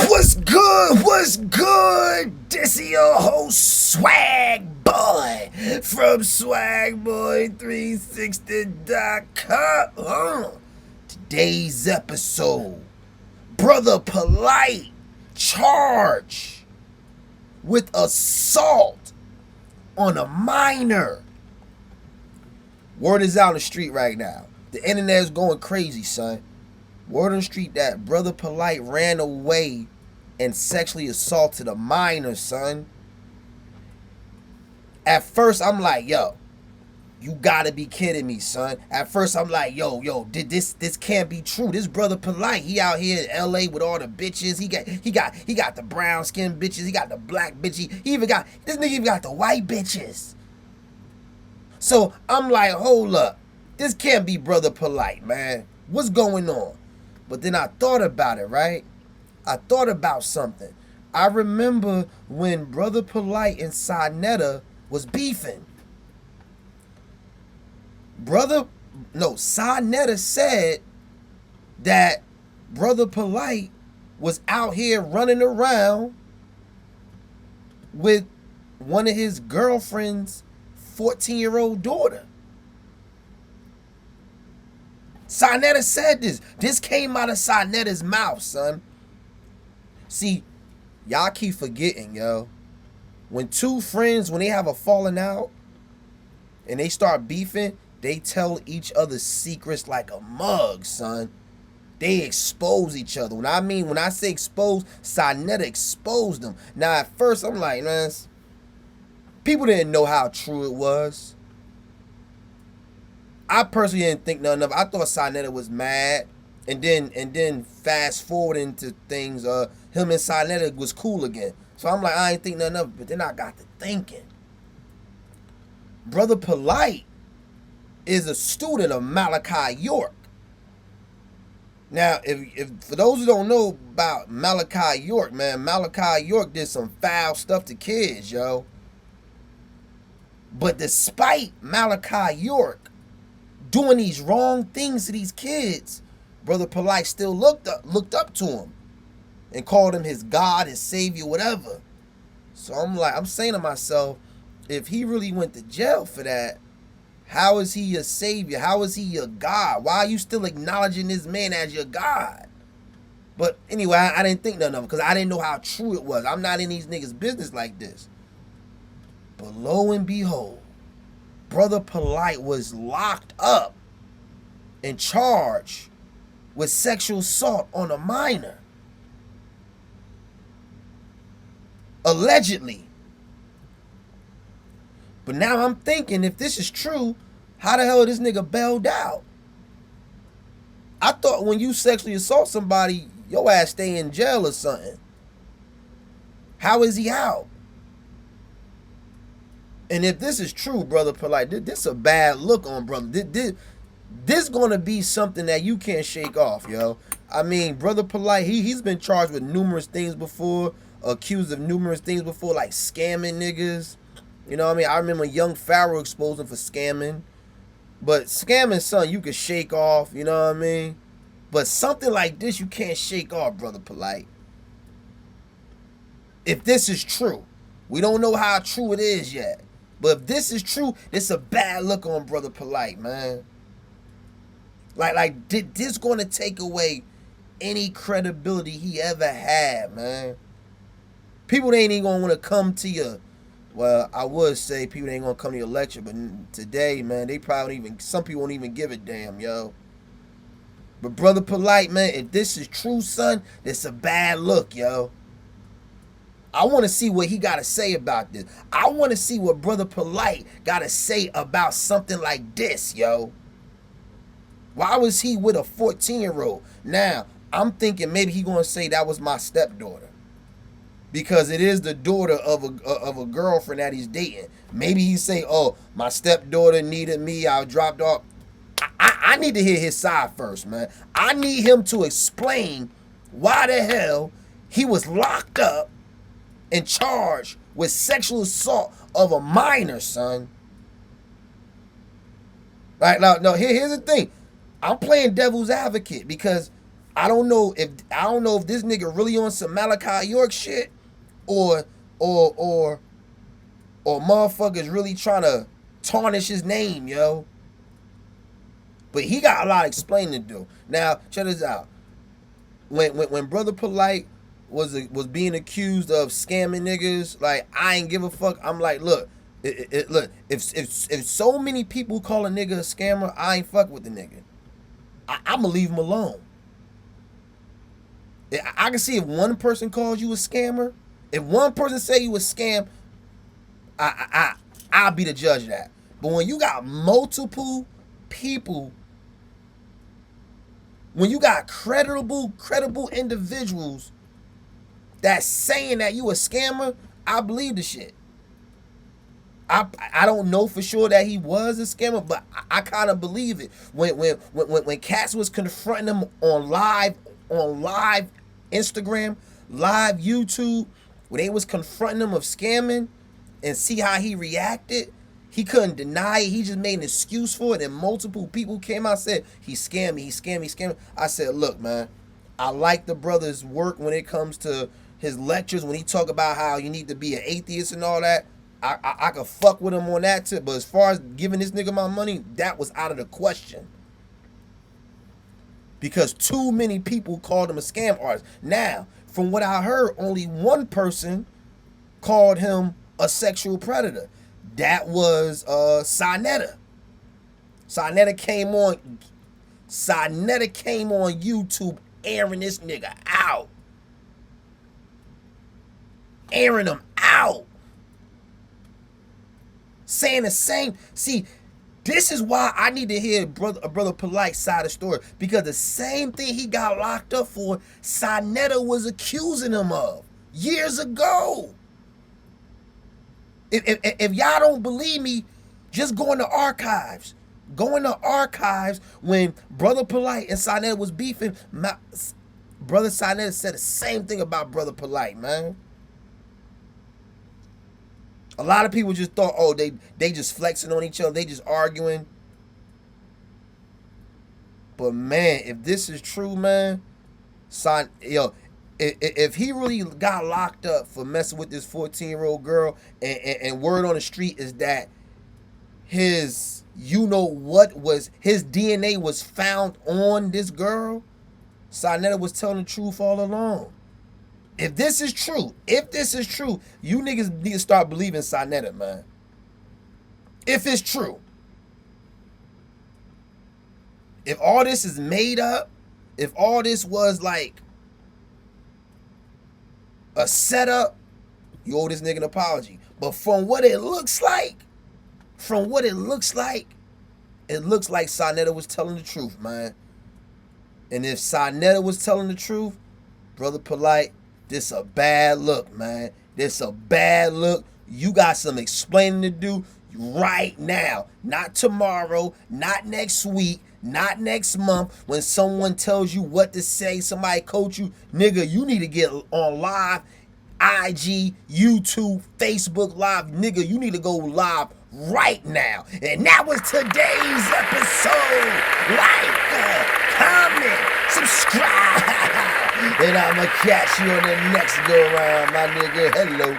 What's good? What's good? This is your host, Swag Boy, from swagboy360.com. Today's episode, Brother Polight charged with assault on a minor. Word is out on the street right now. The internet is going crazy, son. Word on the street that Brother Polight ran away and sexually assaulted a minor, son. At first, I'm like, yo, you gotta be kidding me, son. At first, I'm like, yo, this can't be true. This Brother Polight, he out here in LA with all the bitches. He got the brown skin bitches. He got the black bitches. This nigga even got the white bitches. So I'm like, hold up. This can't be Brother Polight, man. What's going on? But then I thought about it, right? I thought about something. I remember when Brother Polight and Sanetta was beefing. Sanetta said that Brother Polight was out here running around with one of his girlfriend's 14-year-old daughter. Sanetta said this. This came out of Sanetta's mouth, son. See, y'all keep forgetting, yo. When two friends, when they have a falling out and they start beefing, they tell each other secrets like a mug, son. They expose each other. When I say expose, Sanetta exposed them. Now, at first, I'm like, man, people didn't know how true it was. I personally didn't think nothing of it. I thought Sanetta was mad. And then fast forward into things, him and Sanetta was cool again. So I'm like, I ain't think nothing of it. But then I got to thinking. Brother Polight is a student of Malachi York. Now, if for those who don't know about Malachi York, man, Malachi York did some foul stuff to kids, yo. But despite Malachi York doing these wrong things to these kids, Brother Polight still looked up to him and called him his God, his savior, whatever. So I'm saying to myself, if he really went to jail for that, how is he your savior? How is he your God? Why are you still acknowledging this man as your God? But anyway, I didn't think nothing of it because I didn't know how true it was. I'm not in these niggas' business like this. But lo and behold, Brother Polight was locked up and charged with sexual assault on a minor. Allegedly. But now I'm thinking, if this is true, how the hell this nigga bailed out? I thought when you sexually assault somebody, your ass stay in jail or something. How is he out? And if this is true, Brother Polight, this a bad look on brother. This gonna be something that you can't shake off, yo. I mean, Brother Polight, he's been charged with numerous things before, accused of numerous things before, like scamming niggas. You know what I mean? I remember young Pharaoh exposed him for scamming. But scamming, son, you can shake off, you know what I mean? But something like this, you can't shake off, Brother Polight. If this is true, we don't know how true it is yet. But if this is true, it's a bad look on Brother Polight, man. Like, this going to take away any credibility he ever had, man. People ain't even going to want to come to you. Well, I would say people ain't going to come to your lecture, but today, man, they probably some people won't even give a damn, yo. But Brother Polight, man, if this is true, son, it's a bad look, yo. I want to see what he got to say about this. I want to see what Brother Polight got to say about something like this, yo. Why was he with a 14-year-old? Now, I'm thinking maybe he going to say that was my stepdaughter. Because it is the daughter of a girlfriend that he's dating. Maybe he say, oh, my stepdaughter needed me, I dropped off. I need to hear his side first, man. I need him to explain why the hell he was locked up and charged with sexual assault of a minor, son. Right, now, here's the thing. I'm playing devil's advocate because I don't know if this nigga really on some Malachi York shit, or or or or motherfuckers really trying to tarnish his name, yo. But he got a lot of explaining to do. Now, check this out. When Brother Polight was being accused of scamming niggas, like, I ain't give a fuck. I'm like, look, look, if so many people call a nigga a scammer, I ain't fuck with the nigga. I'ma leave him alone. I can see if one person calls you a scammer, if one person say you a scam, I'll be the judge of that. But when you got multiple people, when you got credible individuals that's saying that you a scammer, I believe the shit. I don't know for sure that he was a scammer, but I kind of believe it. When cats was confronting him on live Instagram, live YouTube, when they was confronting him of scamming and see how he reacted, he couldn't deny it. He just made an excuse for it, and multiple people came out and said, he scammed me. I said, look, man, I like the brother's work when it comes to his lectures, when he talk about how you need to be an atheist and all that. I could fuck with him on that tip, but as far as giving this nigga my money, that was out of the question. Because too many people called him a scam artist. Now, from what I heard, only one person called him a sexual predator. That was Saneta. Saneta came on YouTube airing this nigga out. Airing him out. Saying the same. See, this is why I need to hear Brother Polight side of the story. Because the same thing he got locked up for, Saneta was accusing him of years ago. If y'all don't believe me, just go in the archives. Go in the archives when Brother Polight and Saneta was beefing. Brother Saneta said the same thing about Brother Polight, man. A lot of people just thought, oh, they just flexing on each other. They just arguing. But, man, if this is true, man, if he really got locked up for messing with this 14-year-old girl, and word on the street is that his DNA was found on this girl, Saneta was telling the truth all along. If this is true, you niggas need to start believing Saneta, man. If it's true. If all this is made up, if all this was like a setup, you owe this nigga an apology. But from what it looks like, it looks like Saneta was telling the truth, man. And if Saneta was telling the truth, Brother Polight, this a bad look, man. This a bad look. You got some explaining to do right now. Not tomorrow, not next week, not next month. When someone tells you what to say, somebody coach you, nigga, you need to get on live, IG, YouTube, Facebook Live. Nigga, you need to go live right now. And that was today's episode. Like, comment, subscribe. And I'ma catch you on the next go around, my nigga. Hello.